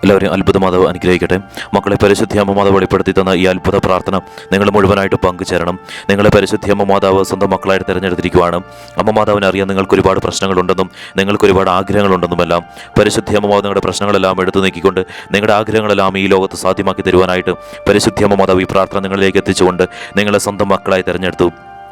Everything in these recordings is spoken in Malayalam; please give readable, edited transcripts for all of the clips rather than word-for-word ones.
എല്ലാവരെയും അത്ഭുത മാതാവ് അനുഗ്രഹിക്കട്ടെ. മക്കളെ, പരിശുദ്ധിയമ്മ മാതാവ് വെളിപ്പെടുത്തി തന്ന ഈ അത്ഭുത പ്രാർത്ഥന നിങ്ങൾ മുഴുവനായിട്ട് പങ്കുചേരണം. നിങ്ങളെ പരിശുദ്ധിയമ്മ മാതാവ് സ്വന്തം മക്കളായിട്ട് തിരഞ്ഞെടുത്തിരിക്കുകയാണ്. അമ്മ മാതാവിനെ അറിയാൻ നിങ്ങൾക്ക് ഒരുപാട് പ്രശ്നങ്ങളുണ്ടെന്നും നിങ്ങൾക്ക് ഒരുപാട് ആഗ്രഹങ്ങളുണ്ടെന്നുമെല്ലാം പരിശുദ്ധിയമ്മ മാതാവ് നിങ്ങളുടെ പ്രശ്നങ്ങളെല്ലാം എടുത്തു നീക്കിക്കൊണ്ട് നിങ്ങളുടെ ആഗ്രഹങ്ങളെല്ലാം ഈ ലോകത്ത് സാധ്യമാക്കി തരുവാനായിട്ട് പരിശുദ്ധിയമ്മ മാതാവ് ഈ പ്രാർത്ഥന നിങ്ങളിലേക്ക് എത്തിച്ചുകൊണ്ട് നിങ്ങളെ സ്വന്തം മക്കളായി തിരഞ്ഞെടുത്തു.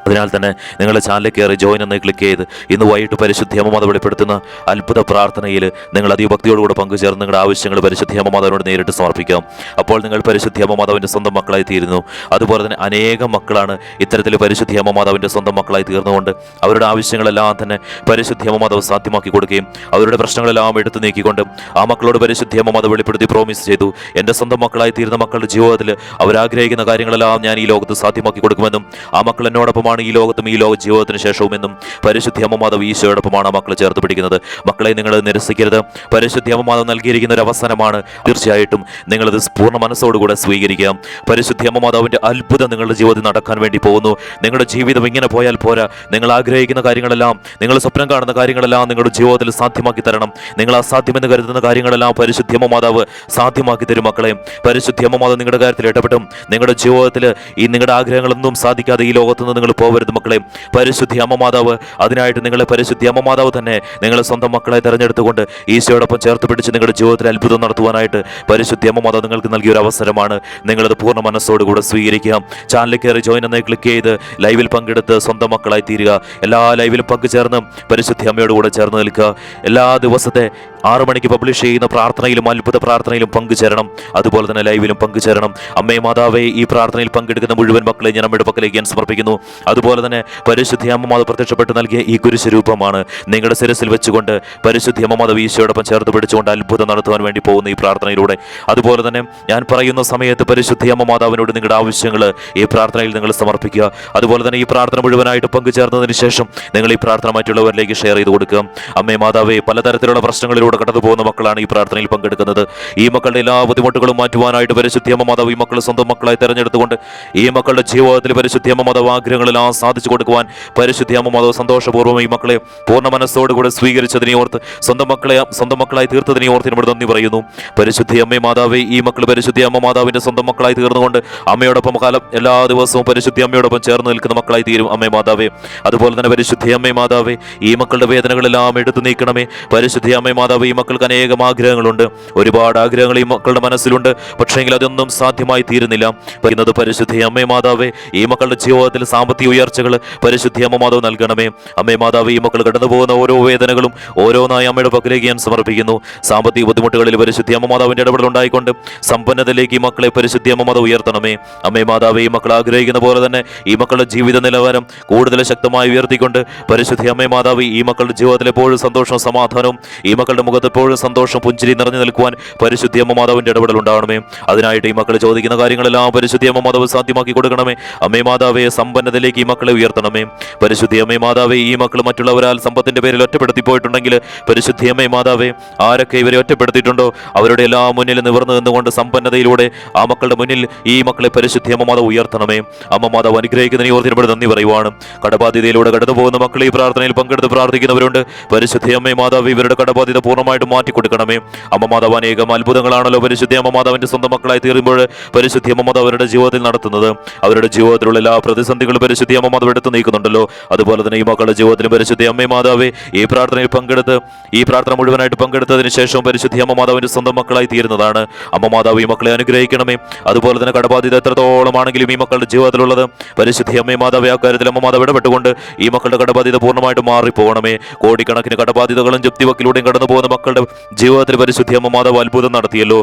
അതിനാൽ തന്നെ നിങ്ങളുടെ ചാനലിൽ കയറി ജോയിൻ എന്ന് ക്ലിക്ക് ചെയ്ത് ഇന്ന് വൈകിട്ട് പരിശുദ്ധിയമ്മ മാതാവ് വെളിപ്പെടുത്തുന്ന അത്ഭുത പ്രാർത്ഥനയിൽ നിങ്ങൾ അതിഭക്തിയോടുകൂടെ പങ്കുചേർന്ന് നിങ്ങളുടെ ആവശ്യങ്ങൾ പരിശുദ്ധിയമ്മ മാതാവിനോട് നേരിട്ട് സമർപ്പിക്കാം. അപ്പോൾ നിങ്ങൾ പരിശുദ്ധിയമ്മ മാതാവിൻ്റെ സ്വന്തം മക്കളായി തീരുന്നു. അതുപോലെ തന്നെ അനേകം മക്കളാണ് ഇത്തരത്തിൽ പരിശുദ്ധിയമ്മ മാതാവിൻ്റെ സ്വന്തം മക്കളായി തീർന്നുകൊണ്ട് അവരുടെ ആവശ്യങ്ങളെല്ലാം തന്നെ പരിശുദ്ധിയമ്മ മാതാവ് സാധ്യമാക്കി കൊടുക്കുകയും അവരുടെ പ്രശ്നങ്ങളെല്ലാം എടുത്തു നീക്കിക്കൊണ്ട് ആ മക്കളോട് പരിശുദ്ധിയമ്മ മാതാവ് വെളിപ്പെടുത്തി പ്രോമിസ് ചെയ്തു, എൻ്റെ സ്വന്തം മക്കളായി തീരുന്ന മക്കളുടെ ജീവിതത്തിൽ അവരാഗ്രഹിക്കുന്ന കാര്യങ്ങളെല്ലാം ഞാൻ ഈ ലോകത്ത് സാധ്യമാക്കി കൊടുക്കുമെന്നും ആ മക്കൾ എന്നോടൊപ്പം ഈ ലോകത്തും ഈ ലോക ജീവിതത്തിന് ശേഷവുമെന്നും പരിശുദ്ധിയമ്മ മാതാവ് ഈശോയോടൊപ്പമാണ് മക്കളെ ചേർത്ത് പിടിക്കുന്നത്. മക്കളെ, നിങ്ങൾ നിരസിക്കരുത്. പരിശുദ്ധിയമ്മ മാതാവ് നൽകിയിരിക്കുന്ന ഒരു അവസരമാണ്. തീർച്ചയായിട്ടും നിങ്ങളത് പൂർണ്ണ മനസ്സോടുകൂടെ സ്വീകരിക്കാം. പരിശുദ്ധിയമ്മ മാതാവിൻ്റെ അത്ഭുതം നിങ്ങളുടെ ജീവിതത്തിൽ നടക്കാൻ വേണ്ടി പോകുന്നു. നിങ്ങളുടെ ജീവിതം ഇങ്ങനെ പോയാൽ പോരാ. നിങ്ങൾ ആഗ്രഹിക്കുന്ന കാര്യങ്ങളെല്ലാം, നിങ്ങൾ സ്വപ്നം കാണുന്ന കാര്യങ്ങളെല്ലാം നിങ്ങളുടെ ജീവിതത്തിൽ സാധ്യമാക്കി തരണം. നിങ്ങൾ അസാധ്യമെന്ന് കരുതുന്ന കാര്യങ്ങളെല്ലാം പരിശുദ്ധിയമ്മ മാതാവ് സാധ്യമാക്കി തരും. മക്കളെ, പരിശുദ്ധിയമ്മ മാതാവ് നിങ്ങളുടെ കാര്യത്തിൽ ഇടപെട്ടും നിങ്ങളുടെ ജീവിതത്തിൽ ഈ നിങ്ങളുടെ ആഗ്രഹങ്ങളൊന്നും സാധിക്കാതെ ഈ ലോകത്തുനിന്ന് നിങ്ങൾ പോവരുത്. മക്കളെ, പരിശുദ്ധി അമ്മ മാതാവ് അതിനായിട്ട് നിങ്ങളെ പരിശുദ്ധി അമ്മ മാതാവ് തന്നെ നിങ്ങളെ സ്വന്തം മക്കളെ തെരഞ്ഞെടുത്തുകൊണ്ട് ഈശോയോടൊപ്പം ചേർത്ത് പിടിച്ച് നിങ്ങളുടെ ജീവിതത്തിൽ അത്ഭുതം നടത്തുവാനായിട്ട് പരിശുദ്ധി അമ്മ മാതാവ് നിങ്ങൾക്ക് നൽകിയ ഒരു അവസരമാണ്. നിങ്ങളത് പൂർണ്ണ മനസ്സോടുകൂടെ സ്വീകരിക്കാം. ചാനലിൽ കയറി ജോയിൻ എന്ന് ക്ലിക്ക് ചെയ്ത് ലൈവിൽ പങ്കെടുത്ത് സ്വന്തം മക്കളായി തീരുക. എല്ലാ ലൈവിലും പങ്കുചേർന്ന് പരിശുദ്ധി അമ്മയോട് കൂടെ ചേർന്ന് നിൽക്കുക. എല്ലാ ദിവസത്തെ 6 മണിക്ക് പബ്ലിഷ് ചെയ്യുന്ന പ്രാർത്ഥനയിലും അത്ഭുത പ്രാർത്ഥനയിലും പങ്കുചേരണം. അതുപോലെ തന്നെ ലൈവിലും പങ്കുചേരണം. അമ്മേ മാതാവേ, ഈ പ്രാർത്ഥനയിൽ പങ്കെടുക്കുന്ന മുഴുവൻ മക്കളെ ഞാൻ അമ്മയുടെ പക്കലേക്ക് ഞാൻ സമർപ്പിക്കുന്നു. അതുപോലെ തന്നെ പരിശുദ്ധി അമ്മ മാതാവ് പ്രത്യക്ഷപ്പെട്ട് നൽകിയ ഈ കുരിശുരൂപമാണ് നിങ്ങളുടെ ശിരസിൽ വെച്ചുകൊണ്ട് പരിശുദ്ധി അമ്മ മാതാവ് ഈശോയോടൊപ്പം ചേർത്ത് പിടിച്ചുകൊണ്ട് അത്ഭുതം നടത്തുവാൻ വേണ്ടി പോകുന്ന ഈ പ്രാർത്ഥനയിലൂടെ. അതുപോലെ തന്നെ ഞാൻ പറയുന്ന സമയത്ത് പരിശുദ്ധി അമ്മ മാതാവിനോട് നിങ്ങളുടെ ആവശ്യങ്ങൾ ഈ പ്രാർത്ഥനയിൽ നിങ്ങൾ സമർപ്പിക്കുക. അതുപോലെ തന്നെ ഈ പ്രാർത്ഥന മുഴുവനായിട്ട് പങ്കുചേർന്നതിന് ശേഷം നിങ്ങൾ ഈ പ്രാർത്ഥന മറ്റുള്ളവരിലേക്ക് ഷെയർ ചെയ്ത് കൊടുക്കുക. അമ്മേ മാതാവേ, പലതരത്തിലുള്ള പ്രശ്നങ്ങളിലൂടെ കടന്നു പോകുന്ന മക്കളാണ് ഈ പ്രാർത്ഥനയിൽ പങ്കെടുക്കുന്നത്. ഈ മക്കളുടെ എല്ലാ ബുദ്ധിമുട്ടുകളും മാറ്റുവാനായിട്ട് പരിശുദ്ധി അമ്മ മാതാവ് ഈ മക്കൾ സ്വന്തം മക്കളായി തെരഞ്ഞെടുത്തുകൊണ്ട് ഈ മക്കളുടെ ജീവിതത്തിൽ പരിശുദ്ധി അമ്മ മാതാവ് ആഗ്രഹങ്ങളെല്ലാം സാധിച്ചു കൊടുക്കുവാൻ പരിശുദ്ധി അമ്മ മാതാവ് സന്തോഷപൂർവ്വം ഈ മക്കളെ പൂർണ്ണ മനസ്സോടുകൂടെ സ്വീകരിച്ചതിനെ ഓർത്ത് സ്വന്തം മക്കളായി തീർത്തതിനെ ഓർത്ത് നമ്മൾ നന്ദി പറയുന്നു. പരിശുദ്ധി അമ്മേ മാതാവേ, ഈ മക്കൾ പരിശുദ്ധി അമ്മ മാതാവിന്റെ സ്വന്തം മക്കളായി തീർന്നുകൊണ്ട് അമ്മയോടൊപ്പം കാലം എല്ലാ ദിവസവും പരിശുദ്ധി അമ്മയോടൊപ്പം ചേർന്ന് നിൽക്കുന്ന മക്കളായി തീരും. അമ്മേ മാതാവേ, അതുപോലെ തന്നെ പരിശുദ്ധി അമ്മേ മാതാവേ, ഈ മക്കളുടെ വേദനകളെല്ലാം എടുത്തു നീക്കണമേ. പരിശുദ്ധി അമ്മേ മാതാവേ, ഈ മക്കൾക്ക് അനേകം ആഗ്രഹങ്ങളുണ്ട്. ഒരുപാട് ആഗ്രഹങ്ങൾ ഈ മക്കളുടെ മനസ്സിലുണ്ട്. പക്ഷേങ്കിൽ അതൊന്നും സാധ്യമായി തീരുന്നില്ല. പറയുന്നത് പരിശുദ്ധി അമ്മേ മാതാവേ, ഈ മക്കളുടെ ജീവിതത്തിൽ സാമ്പത്തിക ഉയർച്ചകൾ പരിശുദ്ധി അമ്മ മാതാവ് നൽകണമേ. അമ്മേ മാതാവേ, ഈ മക്കൾ കടന്നു പോകുന്ന ഓരോ വേദനകളും ഓരോന്നായി അമ്മയുടെ പക്കലേക്ക് ഞാൻ സമർപ്പിക്കുന്നു. സാമ്പത്തിക ബുദ്ധിമുട്ടുകളിൽ പരിശുദ്ധി അമ്മ മാതാവിന്റെ ഇടപെടൽ ഉണ്ടായിക്കൊണ്ട് സമ്പന്നതയിലേക്ക് ഈ മക്കളെ പരിശുദ്ധി അമ്മ മാതാവ് ഉയർത്തണമേ. അമ്മേ മാതാവേ, ഈ മക്കൾ ആഗ്രഹിക്കുന്ന പോലെ തന്നെ ഈ മക്കളുടെ ജീവിത നിലവാരം കൂടുതൽ ശക്തമായി ഉയർത്തിക്കൊണ്ട് പരിശുദ്ധി അമ്മേ മാതാവ് ഈ മക്കളുടെ ജീവിതത്തിൽ എപ്പോഴും സന്തോഷവും സമാധാനവും, ഈ മക്കളുടെ മുഖത്ത് എപ്പോഴും സന്തോഷം പുഞ്ചിരി നിറഞ്ഞു നിൽക്കുവാൻ പരിശുദ്ധി അമ്മ മാതാവിന്റെ ഇടപെടൽ ഉണ്ടാവണമേ. അതിനായിട്ട് ഈ മക്കൾ ചോദിക്കുന്ന കാര്യങ്ങളെല്ലാം പരിശുദ്ധി അമ്മ മാതാവ് സാധ്യമാക്കി കൊടുക്കണമേ. അമ്മേ മാതാവേ, സമ്പന്നതയിലേക്ക് ഈ മക്കളെ ഉയർത്തണമേ. പരിശുദ്ധി അമ്മേ മാതാവേ, ഈ മക്കൾ മറ്റുള്ളവരാൽ സമ്പത്തിന്റെ പേരിൽ ഒറ്റപ്പെടുത്തി പോയിട്ടുണ്ടെങ്കിൽ പരിശുദ്ധി അമ്മേ മാതാവേ, ആരൊക്കെ ഇവരെ ഒറ്റപ്പെടുത്തിയിട്ടുണ്ടോ അവരുടെ എല്ലാ മുന്നിൽ നിവർന്നു നിന്നുകൊണ്ട് സമ്പന്നതയിലൂടെ ആ മക്കളുടെ മുന്നിൽ ഈ മക്കളെ പരിശുദ്ധി അമ്മ മാതാവ് ഉയർത്തണമേ. അമ്മ മാതാവ് അനുഗ്രഹിക്കുന്നതിനെ ഓർത്തിനോട് നന്ദി പറയുവാണ്. കടബാധ്യതയിലൂടെ കടന്നു പോകുന്ന മക്കൾ ഈ പ്രാർത്ഥനയിൽ പങ്കെടുത്ത് പ്രാർത്ഥിക്കുന്നവരുണ്ട്. പരിശുദ്ധി അമ്മേ മാതാവ്, ഇവരുടെ കടബാധ്യത പൂർണ്ണമായിട്ട് മാറ്റിക്കൊടുക്കണമേ. അമ്മ മാതാവ് അനേകം അത്ഭുതങ്ങളാണല്ലോ പരിശുദ്ധി അമ്മ മാതാവിന്റെ സ്വന്തം മക്കളായി തീരുമ്പോൾ പരിശുദ്ധി അമ്മ മാതാവ് അവരുടെ ജീവിതത്തിൽ നടത്തുന്നത്. അവരുടെ ജീവിതത്തിലുള്ള എല്ലാ പ്രതിസന്ധികളും പരിശുദ്ധി അമ്മ മാതാവ് എടുത്തു നീക്കുന്നുണ്ടല്ലോ. അതുപോലെ തന്നെ ഈ മക്കളുടെ ജീവിതത്തിൽ പരിശുദ്ധി അമ്മേ മാതാവേ, ഈ പ്രാർത്ഥനയിൽ പങ്കെടുത്ത് ഈ പ്രാർത്ഥന മുഴുവനായിട്ട് പങ്കെടുത്തതിന് ശേഷം പരിശുദ്ധി അമ്മ മാതാവിന്റെ സ്വന്തം മക്കളായി തീരുന്നതാണ്. അമ്മ മാതാവ് ഈ മക്കളെ അനുഗ്രഹിക്കണമേ. അതുപോലെ തന്നെ കടബാധ്യത എത്രത്തോളമാണെങ്കിലും ഈ മക്കളുടെ ജീവിതത്തിലുള്ളത് പരിശുദ്ധി അമ്മേ മാതാവേ, ആ കാര്യത്തിൽ അമ്മ മാതാവ് ഇടപെട്ടുകൊണ്ട് ഈ മക്കളുടെ കടബാധ്യത പൂർണ്ണമായിട്ട് മാറിപ്പോകണമേ. കോടിക്കണക്കിന് കടബാധ്യതകളും ജപ്തിവക്കിലൂടെയും കടന്നു പോകുന്ന മക്കളുടെ ജീവിതത്തിൽ പരിശുദ്ധി അമ്മ മാതാവ് അത്ഭുതം നടത്തിയല്ലോ.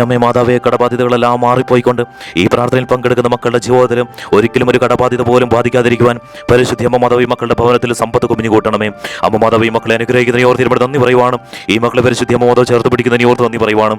അമ്മേ മാതാവേ, കടബാധ്യതകളെല്ലാം മാറിപ്പോയിക്കൊണ്ട് ഈ പ്രാർത്ഥനയിൽ പങ്കെടുക്കുന്ന മക്കളുടെ ജീവിതത്തിലും ഒരിക്കലും ഒരു കടബാധ്യത പോലും ബാധിക്കാതിരിക്കുവാൻ പരിശുദ്ധി അമ്മ മാതാവ് ഈ മക്കളുടെ ഭവനത്തിൽ സമ്പത്ത് കുമിഞ്ഞു കൂട്ടണമേ. അമ്മ മാതാവ് ഈ മക്കളെ അനുഗ്രഹിക്കുന്നതിനെ ഓർത്ത് ഇവിടെ നന്ദി പറയുവാണ്. ഈ മക്കളെ പരിശുദ്ധി അമ്മ മാതാവ് ചേർത്ത് പിടിക്കുന്നതിനെ ഓർത്ത് നന്ദി പറയുവാണ്.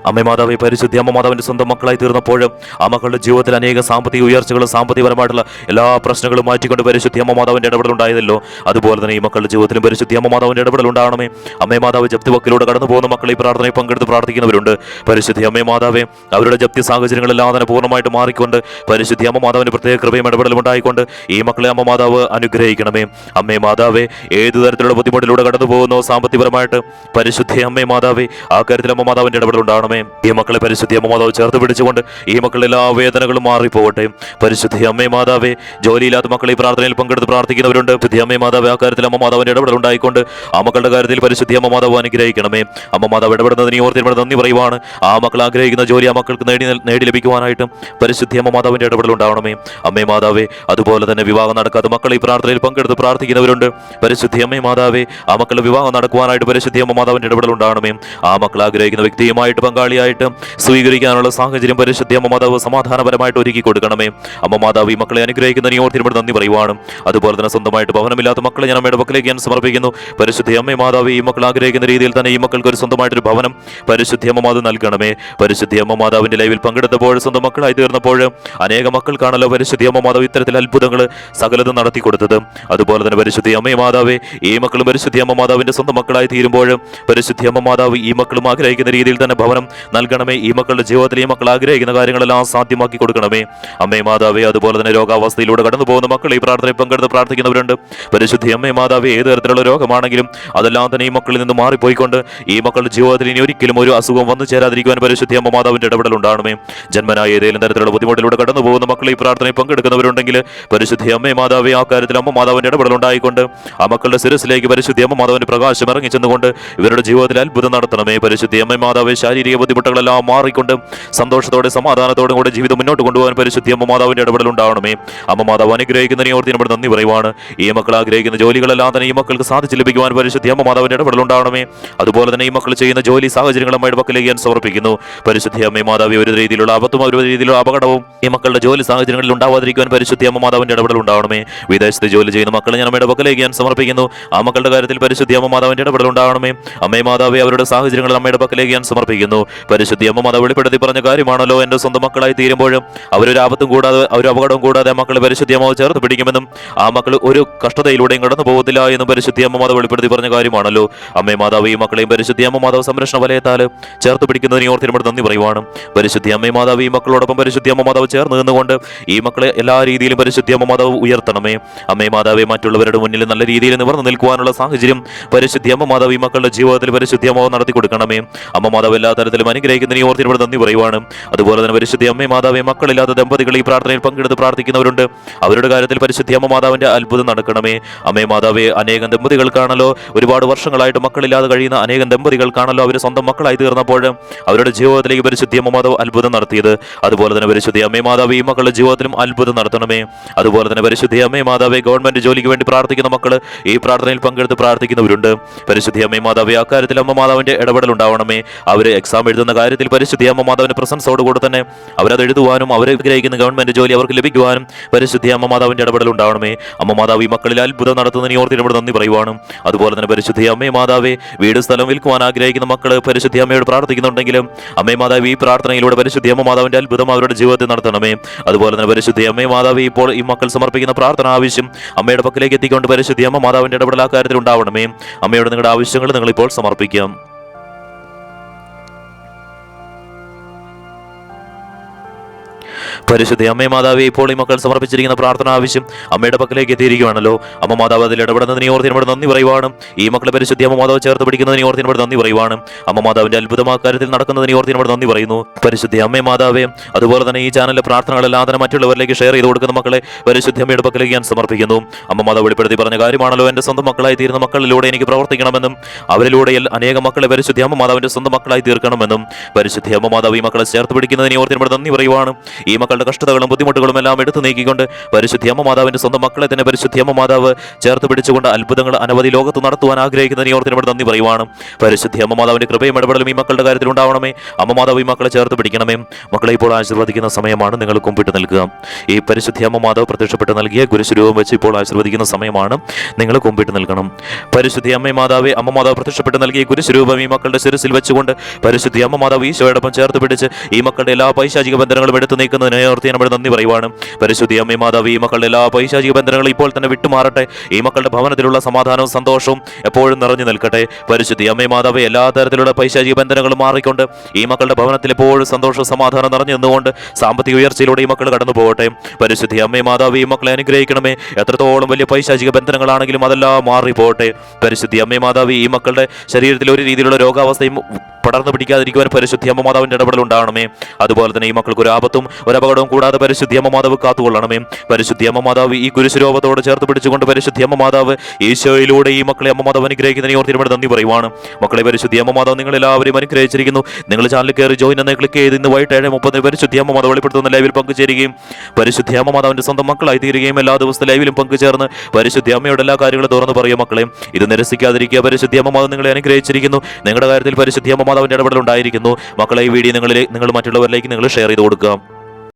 അമ്മേ മാതാവേ, പരിശുദ്ധി അമ്മ മാതാവിന്റെ സ്വന്തം മക്കളായി തീർന്നപ്പോഴും ആ മക്കളുടെ ജീവിതത്തിൽ അനേക സാമ്പത്തിക ഉയർച്ചകളും സാമ്പത്തികപരമായിട്ടുള്ള എല്ലാ പ്രശ്നങ്ങളും മാറ്റിക്കൊണ്ട് പരിശുദ്ധി അമ്മ മാതാവിന്റെ ഇടപെടൽ ഉണ്ടായതല്ലോ. അതുപോലെ തന്നെ ഈ മക്കളുടെ ജീവിതത്തിലും പരിശുദ്ധി അമ്മ മാതാവിന്റെ ഇടപെടൽ ഉണ്ടാകണമേ. അമ്മേ മാതാവ്, ജപ്തി വക്കിലൂടെ കടന്നു പോകുന്ന മക്കളെ ഈ പ്രാർത്ഥനയിൽ പങ്കെടുത്ത് പ്രാർത്ഥിക്കുന്നവരുണ്ട്. പരിശുദ്ധി അമ്മേ മാതാവേ, അവരുടെ ജപ്തി സാഹചര്യങ്ങളെല്ലാം തന്നെ പൂർണ്ണമായിട്ട് മാറിക്കൊണ്ട് പരിശുദ്ധി അമ്മ മാതാവിന്റെ പ്രത്യേക കൃപയും ഇടപെടലും ഉണ്ടായിക്കൊണ്ട് ഈ മക്കളെ അമ്മ മാതാവ് അനുഗ്രഹിക്കണമേ. അമ്മേ മാതാവേ, ഏതു തരത്തിലുള്ള ബുദ്ധിമുട്ടിലൂടെ കടന്നു പോകുന്നോ സാമ്പത്തികപരമായിട്ട് പരിശുദ്ധി അമ്മേ മാതാവേ, ആ കാര്യത്തിൽ അമ്മ മാതാവിന്റെ ഇടപെടൽ ഉണ്ടാകണമേ. നൽകണമേ. ഈ മക്കളെ പരിശുദ്ധി അമ്മ മാതാവ് ചേർത്ത് പിടിച്ചുകൊണ്ട് ഈ മക്കളുടെ എല്ലാ വേദനകളും മാറിപ്പോകട്ടെ. പരിശുദ്ധി അമ്മേ മാതാവേ, ജോലിയില്ലാത്ത മക്കളെ ഈ പ്രാർത്ഥനയിൽ പങ്കെടുത്ത് പ്രാർത്ഥിക്കുന്നവരുണ്ട്. പരിശുദ്ധി അമ്മേ മാതാവ്, ആ കാര്യത്തിൽ അമ്മ മാതാവിന്റെ ഇടപെടൽ ഉണ്ടായിക്കൊണ്ട് ആ മക്കളുടെ കാര്യത്തിൽ പരിശുദ്ധി അമ്മ മാതാവ് അനുഗ്രഹിക്കണമേ. അമ്മ മാതാവ് ഇടപെടുന്നതിന് ഓർത്തിരുമ്പോൾ നന്ദി പറയുവാണ്. ആ മക്കൾ ആഗ്രഹിക്കുന്ന ജോലി ആ മക്കൾക്ക് നേടി ലഭിക്കുവാനായിട്ടും പരിശുദ്ധി അമ്മ മാതാവിന്റെ ഇടപെടൽ ഉണ്ടാവണമേ. അമ്മേ മാതാവേ, അതുപോലെ തന്നെ വിവാഹം നടക്കാത്ത മക്കൾ ഈ പ്രാർത്ഥനയിൽ പങ്കെടുത്ത് പ്രാർത്ഥിക്കുന്നവരുണ്ട്. പരിശുദ്ധി അമ്മേ മാതാവേ, ആ മക്കളുടെ വിവാഹം നടക്കുവാനായിട്ട് പരിശുദ്ധി അമ്മ മാതാവിന്റെ ഇടപെടൽ ഉണ്ടാവണമേ. ആ മക്കൾ ആഗ്രഹിക്കുന്ന വ്യക്തിയുമായിട്ട് പങ്കാളിയായിട്ട് സ്വീകരിക്കാനുള്ള സാഹചര്യം പരിശുദ്ധി അമ്മ മാതാവ് സമാധാനപരമായിട്ട് ഒരുക്കി കൊടുക്കണമേ. അമ്മ മാതാവ് ഈ മക്കളെ അനുഗ്രഹിക്കുന്നതിന് ഓർത്തിരുമ്പോൾ നന്ദി പറയുവാണ്. അതുപോലെ തന്നെ സ്വന്തമായിട്ട് ഭവനമില്ലാത്ത മക്കളെ ഞാൻ അമ്മയുടെ പക്കലേക്ക് ഞാൻ സമർപ്പിക്കുന്നു. പരിശുദ്ധി അമ്മേ മാതാവ്, ഈ മക്കൾ ആഗ്രഹിക്കുന്ന രീതിയിൽ തന്നെ ഈ മക്കൾക്ക് ഒരു സ്വന്തമായിട്ടൊരു ഭവനം പരിശുദ്ധി അമ്മ മാതാവ് നൽകണമേ. പരിശുദ്ധി അമ്മ മാതാവിന്റെ ലൈവിൽ പങ്കെടുത്തപ്പോൾ സ്വന്തം മക്കളായി തീർന്നപ്പോൾ അനേക മക്കൾക്കാണല്ലോ പരിശുദ്ധി അമ്മ മാതാവ് ഇത്തരത്തിൽ അത്ഭുതങ്ങൾ സകലതും നടത്തി കൊടുത്തത്. അതുപോലെ തന്നെ പരിശുദ്ധി അമ്മേ മാതാവേ, ഈ മക്കളും പരിശുദ്ധി അമ്മ മാതാവിന്റെ സ്വന്തം മക്കളായി തീരുമ്പോൾ പരിശുദ്ധി അമ്മ മാതാവ് ഈ മക്കളും ആഗ്രഹിക്കുന്ന രീതിയിൽ തന്നെ ഭവനം നൽകണമേ. ഈ മക്കളുടെ ജീവിതത്തിൽ ഈ മക്കൾ ആഗ്രഹിക്കുന്ന കാര്യങ്ങളെല്ലാം സാധ്യമാക്കി കൊടുക്കണമേ. അമ്മേ മാതാവേ, അതുപോലെ തന്നെ രോഗാവസ്ഥയിലൂടെ കടന്നു പോകുന്ന മക്കൾ ഈ പ്രാർത്ഥനയിൽ പങ്കെടുത്ത് പ്രാർത്ഥിക്കുന്നവരുണ്ട്. പരിശുദ്ധി അമ്മേ മാതാവേ, ഏത് തരത്തിലുള്ള രോഗമാണെങ്കിലും അതെല്ലാം തന്നെ ഈ മക്കളിൽ നിന്ന് മാറിപ്പോയിക്കൊണ്ട് ഈ മക്കളുടെ ജീവിതത്തിൽ ഇനി ഒരിക്കലും ഒരു അസുഖം വന്നു ചേരാതിരിക്കുവാൻ പരിശുദ്ധി അമ്മ മാതാവിന്റെ ഇടപെടൽ ഉണ്ടാകണമേ. ജന്മനായ ഏതെങ്കിലും തരത്തിലുള്ള ബുദ്ധിമുട്ടിലൂടെ കടന്നു പോകുന്ന മക്കൾ ഈ പ്രാർത്ഥനയിൽ പങ്കെടുക്കുന്നവരുണ്ടെങ്കിൽ പരിശുദ്ധി അമ്മേ മാതാവേ, ആ കാര്യത്തിൽ അമ്മ മാതാവിന്റെ ഇടപെടൽ ഉണ്ടായിക്കൊണ്ട് ആ മക്കളുടെ ശിരസിലേക്ക് പരിശുദ്ധി അമ്മ മാതാവിന്റെ പ്രകാശം ഇറങ്ങി ചെന്നുകൊണ്ട് ഇവരുടെ ജീവിതത്തിൽ അത്ഭുതം നടത്തണമേ. പരിശുദ്ധി അമ്മ മാതാവേ, ശാരീരിക ബുദ്ധിമുട്ടുകളെല്ലാം മാറിക്കൊണ്ട് സന്തോഷത്തോടെ സമാധാനത്തോടെ കൂടെ ജീവിതം മുന്നോട്ട് കൊണ്ടുപോകാൻ പരിശുദ്ധി അമ്മ മാതാവിന്റെ ഇടപെടൽ ഉണ്ടാവണമേ. അമ്മ മാതാവ് അനുഗ്രഹിക്കുന്നതിനെ ഓർത്ത് നമ്മൾ നന്ദി പറയുവാണ്. ഈ മക്കൾ ആഗ്രഹിക്കുന്ന ജോലികളെല്ലാം തന്നെ ഈ മക്കൾക്ക് സാധിച്ചു ലഭിക്കുവാൻ പരിശുദ്ധി അമ്മ മാതാവിന്റെ ഇടപെടൽ ഉണ്ടാവണമേ. അതുപോലെ തന്നെ ഈ മക്കൾ ചെയ്യുന്ന ജോലി സാഹചര്യങ്ങൾ അമ്മയുടെ പക്കലേക്ക് ഞാൻ സമർപ്പിക്കുന്നു. പരിശുദ്ധി അമ്മ മാതാവേ, ഒരു രീതിയിലുള്ള ആപത്തും ഒരു രീതിയിലുള്ള അപകടവും ഈ മക്കളുടെ ജോലി സാഹചര്യങ്ങളിൽ ഉണ്ടാവാതിരിക്കുവാൻ പരിശുദ്ധി അമ്മ മാതാവിന്റെ ഇടപെടൽ ഉണ്ടാവണമേ. വിദേശത്ത് ജോലി ചെയ്യുന്ന മക്കളെ ഞാൻ അമ്മയുടെ പക്കലേക്ക് ഞാൻ സമർപ്പിക്കുന്നു. ആ മക്കളുടെ കാര്യത്തിൽ പരിശുദ്ധി അമ്മ മാതാവിന്റെ ഇടപെടൽ ഉണ്ടാവണമേ. അമ്മേ മാതാവേ, അവരുടെ സാഹചര്യങ്ങൾ അമ്മയുടെ പക്കലേക്ക് ഞാൻ സമർപ്പിക്കുന്നു. പരിശുദ്ധി അമ്മ മാതാവ് വെളിപ്പെടുത്തി പറഞ്ഞ കാര്യമാണല്ലോ, എന്റെ സ്വന്തം മക്കളായി തീരുമ്പോഴും അവരൊരു ആപത്തും കൂടാതെ ഒരു അപകടവും കൂടാതെ മക്കളെ പരിശുദ്ധി അമ്മ ചേർത്ത് പിടിക്കുമെന്നും ആ മക്കൾ ഒരു കഷ്ടതയിലൂടെയും കടന്നു പോകത്തില്ല എന്നും പരിശുദ്ധി അമ്മ മാതാവ് വെളിപ്പെടുത്തി പറഞ്ഞ കാര്യമാണല്ലോ. അമ്മേ മാതാവ്, ഈ മക്കളെയും പരിശുദ്ധി അമ്മ മാതാവ് സംരക്ഷണ വലയത്താൽ ചേർത്ത് പിടിക്കുന്നതിന് ഓർത്തിരുമ്പോൾ നന്ദി പറയുവാണ്. പരിശുദ്ധി അമ്മേ മാതാവ്, ഈ മക്കളോടൊപ്പം പരിശുദ്ധി അമ്മ മാതാവ് ചേർന്ന് നിന്നുകൊണ്ട് ഈ മക്കളെ എല്ലാ രീതിയിലും പരിശുദ്ധി അമ്മ മാതാവ് ഉയർത്തണമേ. അമ്മേ മാതാവെ, മറ്റുള്ളവരുടെ മുന്നിൽ നല്ല രീതിയിൽ നിവർന്നു നിൽക്കുവാനുള്ള സാഹചര്യം പരിശുദ്ധി അമ്മ മാതാവ് ഈ മക്കളുടെ ജീവിതത്തിൽ പരിശുദ്ധി അമ്മ നടത്തി കൊടുക്കണമേ. അമ്മ മാതാവ് എല്ലാ തരത്തിലും അനുഗ്രഹിക്കുന്നതിന് ഓർത്തിരുമ്പോൾ നന്ദി പറയുവാണ്. അതുപോലെ തന്നെ പരിശുദ്ധി അമ്മേ മാതാവെ, മക്കളില്ലാത്ത ദമ്പതികൾ ഈ പ്രാർത്ഥനയിൽ പങ്കെടുത്ത് പ്രാർത്ഥിക്കുന്നവരുണ്ട്. അവരുടെ കാര്യത്തിൽ പരിശുദ്ധി അമ്മ മാതാവിന്റെ അത്ഭുതം നടക്കണമേ. അമ്മേ മാതാവെ, അനേകം ദമ്പതികൾക്കാണല്ലോ ഒരുപാട് വർഷങ്ങളായിട്ട് മക്കളില്ലാതെ കഴിയുന്ന അനേകം ദമ്പതികൾക്കാണല്ലോ അവർ സ്വന്തം മക്കളായി തീർന്നപ്പോൾ അവരുടെ ജീവിതത്തിലേക്ക് പരിശുദ്ധി അമ്മ മാതാവ് അത്ഭുതം നടത്തിയത്. അതുപോലെ തന്നെ പരിശുദ്ധി അമ്മേ മാതാവ് ഈ മക്കളുടെ ജീവിതത്തിലും അത്ഭുതം നടത്തണമേ. അതുപോലെ തന്നെ പരിശുദ്ധി അമ്മേ മാതാവെ, ഗവൺമെന്റ് ജോലിക്ക് വേണ്ടി പ്രാർത്ഥിക്കുന്ന മക്കൾ ഈ പ്രാർത്ഥനയിൽ പങ്കെടുത്ത് പ്രാർത്ഥിക്കുന്നവരുണ്ട്. പരിശുദ്ധി അമ്മേ മാതാവെ, ആ കാര്യത്തിൽ അമ്മ മാതാവിന്റെ ഇടപെടൽ ഉണ്ടാവണമേ. അവര് എക്സാം എഴുതുന്ന കാര്യത്തിൽ പരിശുദ്ധി അമ്മ മാതാവിന്റെ പ്രസൻസോടുകൂടെ തന്നെ അവരത് എഴുതുവാനും അവരെ ഗ്രഹിക്കുന്ന ഗവൺമെന്റ് ജോലി അവർക്ക് ലഭിക്കുവാനും പരിശുദ്ധി അമ്മ മാതാവിന്റെ ഇടപെടൽ ഉണ്ടാവണമേ. അമ്മ മാതാവ് ഈ മക്കളിൽ അത്ഭുതം നടത്തുന്നതിന് ഓർത്തിനോട് നന്ദി പറയുവാനും. അതുപോലെ തന്നെ പരിശുദ്ധി അമ്മേ മാതാവെ, വീട് സ്ഥലം വിൽക്കുവാൻ ആഗ്രഹിക്കുന്ന മക്കൾ പരിശുദ്ധി അമ്മയോട് പ്രാർത്ഥിക്കുന്നുണ്ടെങ്കിലും അമ്മേ മാതാവ് ഈ പ്രാർത്ഥനയിലൂടെ പരിശുദ്ധി അമ്മ മാതാവിന്റെ അത്ഭുതം അവരുടെ ജീവിതത്തിൽ നടത്തണമേ. അതുപോലെ തന്നെ പരിശുദ്ധി അമ്മേ മാതാവ്, ഇപ്പോൾ ഈ മക്കൾ സമർപ്പിക്കുന്ന പ്രാർത്ഥന ആവശ്യം അമ്മയുടെ പക്കലേക്ക് എത്തിക്കൊണ്ട് പരിശുദ്ധി അമ്മ മാതാവിന്റെ ഇടപെടൽ ആ കാര്യത്തിൽ ഉണ്ടാവണമേ. അമ്മയോട് നിങ്ങളുടെ ആവശ്യങ്ങൾ നിങ്ങൾ ഇപ്പോൾ സമർപ്പിക്കാം. പരിശുദ്ധ അമ്മേ മാതാവേ, ഇപ്പോൾ ഈ മക്കൾ സമർപ്പിച്ചിരിക്കുന്ന പ്രാർത്ഥന ആവശ്യം അമ്മയുടെ പക്കലേക്ക് എത്തിയിരിക്കുകയാണല്ലോ. അമ്മ മാതാവ് അതിൽ ഇടപെടുന്നതിന് ഓർത്തിനോട് നന്ദി പറയുവാനും ഈ മക്കളെ പരിശുദ്ധി അമ്മ മാതാവ് ചേർത്ത് പിടിക്കുന്നതിന് ഓർത്തിനോട് നന്ദി പറയുവാനും അമ്മ മാതാവിന്റെ അത്ഭുതമായ കാര്യത്തിൽ നടക്കുന്നതിന് ഓർത്തിനോട് നന്ദി പറയുന്നു. പരിശുദ്ധി അമ്മേ മാതാവേ, അതുപോലെ തന്നെ ഈ ചാനലിലെ പ്രാർത്ഥനകളെല്ലാം തന്നെ മറ്റുള്ളവരിലേക്ക് ഷെയർ ചെയ്ത് കൊടുക്കുന്ന മക്കളെ പരിശുദ്ധി അമ്മയുടെ പക്കലേക്ക് ഞാൻ സമർപ്പിക്കുന്നു. അമ്മ മാതാവ് വെളിപ്പെടുത്തി പറഞ്ഞ കാര്യമാണല്ലോ, എന്റെ സ്വന്തം മക്കളായി തീരുന്ന മക്കളിലൂടെ എനിക്ക് പ്രവർത്തിക്കണമെന്നും അവരിലൂടെ അനേകം മക്കളെ പരിശുദ്ധി അമ്മ മാതാവിന്റെ സ്വന്തം മക്കളായി തീർക്കണമെന്നും പരിശുദ്ധി അമ്മ മാതാവ് ഈ മക്കളെ ചേർത്ത് പിടിക്കുന്നതിന് ഓർത്തിനോട് നന്ദി പറയുവാനും ഈ മക്കളുടെ കഷ്ടതകളും ബുദ്ധിമുട്ടുകളും എല്ലാം എടുത്തു നീക്കിക്കൊണ്ട് പരിശുദ്ധി അമ്മ മാതാവിന്റെ സ്വന്തം മക്കളെ തന്നെ പരിശുദ്ധി അമ്മ മാതാവ് ചേർത്ത് പിടിച്ചുകൊണ്ട് അത്ഭുതങ്ങൾ അനവധി ലോകത്ത് നടത്തുവാൻ ആഗ്രഹിക്കുന്നതിന് ഓർത്തിനോട് നന്ദി പറയുവാനും പരിശുദ്ധി അമ്മ മാതാവിന്റെ കൃപയും ഇടപെടലും ഈ മക്കളുടെ കാര്യത്തിൽ ഉണ്ടാവണമേ. അമ്മ മാതാവ് ഈ മക്കളെ ചേർത്ത് പിടിക്കണമേ. മക്കളെ ഇപ്പോൾ ആശീർവദിക്കുന്ന സമയമാണ്. നിങ്ങൾ കുമ്പിട്ട് നിൽക്കുക. ഈ പരിശുദ്ധി അമ്മ മാതാവ് പ്രത്യക്ഷപ്പെട്ട് നൽകിയ ഗുരുസ്വരൂപം വെച്ച് ഇപ്പോൾ ആശീർവദിക്കുന്ന സമയമാണ്. നിങ്ങൾ കുമ്പിട്ട് നിൽക്കണം. പരിശുദ്ധി അമ്മ മാതാവെ, അമ്മ മാതാവ് പ്രത്യക്ഷപ്പെട്ട് നൽകിയ ഗുരുസ്വരൂപം ഈ മക്കളുടെ ശിരസിൽ വെച്ചുകൊണ്ട് പരിശുദ്ധി അമ്മ മാതാവ് ഈശോയോടൊപ്പം ചേർത്ത് പിടിച്ച് ഈ മക്കളുടെ എല്ലാ പൈശാചിക ബന്ധനങ്ങളും എടുത്തു നീക്കുന്നതിന് ഓർത്ത് ഞാൻ നന്ദി പറയുവാണ്. പരിശുദ്ധി അമ്മേ മാതാവ്, ഈ മക്കളുടെ എല്ലാ പൈശാചിക ബന്ധനങ്ങളും ഇപ്പോൾ തന്നെ വിട്ടുമാറട്ടെ. ഈ മക്കളുടെ ഭവനത്തിലുള്ള സമാധാനവും സന്തോഷവും എപ്പോഴും നിറഞ്ഞു നിൽക്കട്ടെ. പരിശുദ്ധി അമ്മേ മാതാവ്, എല്ലാ തരത്തിലുള്ള പൈശാചിക ബന്ധനങ്ങളും മാറിക്കൊണ്ട് ഈ മക്കളുടെ ഭവനത്തിൽ എപ്പോഴും സന്തോഷവും സമാധാനം നിറഞ്ഞു നിന്നുകൊണ്ട് സാമ്പത്തിക ഉയർച്ചയിലൂടെ ഈ മക്കൾ കടന്നു പോകട്ടെ. പരിശുദ്ധി അമ്മേ മാതാവ്, ഈ മക്കളെ അനുഗ്രഹിക്കണമേ. എത്രത്തോളം വലിയ പൈശാചിക ബന്ധനങ്ങളാണെങ്കിലും അതെല്ലാം മാറിപ്പോകട്ടെ. പരിശുദ്ധി അമ്മേ മാതാവ്, ഈ മക്കളുടെ ശരീരത്തിൽ ഒരു രീതിയിലുള്ള രോഗാവസ്ഥയും പടർന്നു പിടിക്കാതിരിക്കുവാൻ പരിശുദ്ധി അമ്മ മാതാവിന്റെ ഇടപെടൽ ഉണ്ടാകണമേ. അതുപോലെ തന്നെ ഈ മക്കൾക്ക് ഒരു ആപത്തും ഒരു അപകടവും കൂടാതെ പരിശുദ്ധി അമ്മ മാതാവ് കാത്തുകൊള്ളണമേ. പരിശുദ്ധി അമ്മ മാതാവ് ഈ കുരിശുരോഗത്തോട് ചേർത്ത് പിടിച്ചുകൊണ്ട് പരിശുദ്ധി അമ്മ മാതാവ് ഈശോയിലൂടെ ഈ മക്കളെ അമ്മ മാതാവ് അനുഗ്രഹിക്കുന്നതിനെ ഓർത്ത് ഒരുപാട് നന്ദി പറയുവാണ്. മക്കളെ, പരിശുദ്ധി അമ്മ മാതാവ് നിങ്ങൾ എല്ലാവരെയും അനുഗ്രഹിച്ചിരിക്കുന്നു. നിങ്ങൾ ചാനലിൽ കയറി ജോയിൻ എന്ന് ക്ലിക്ക് ചെയ്ത് ഇന്ന് വൈകിട്ട് 7:30 പരിശുദ്ധി അമ്മ മാതാവ് വെളിപ്പെടുത്തുന്ന ലൈവിൽ പങ്കുചേരുകയും പരിശുദ്ധി അമ്മ മാതാവിന്റെ സ്വന്തം മക്കളായി തീരുകയും എല്ലാ ദിവസത്തെ ലൈവിലും പങ്കുചേർന്ന് പരിശുദ്ധി അമ്മയുടെ എല്ലാ കാര്യങ്ങളും തുറന്നു പറയുക. മക്കളെ, ഇത് നിരസിക്കാതിരിക്കുക. പരിശുദ്ധി അമ്മ മാതാവ് നിങ്ങളെ അനുഗ്രഹിച്ചിരിക്കുന്നു. നിങ്ങളുടെ കാര്യത്തിൽ പരിശുദ്ധി അമ്മ മാതാവിന്റെ ഇടപെടൽ ഉണ്ടായിരിക്കുന്നു. മക്കളെ, ഈ വീഡിയോ നിങ്ങൾ മറ്റുള്ളവരിലേക്ക് നിങ്ങൾ ഷെയർ ചെയ്ത് കൊടുക്കുക.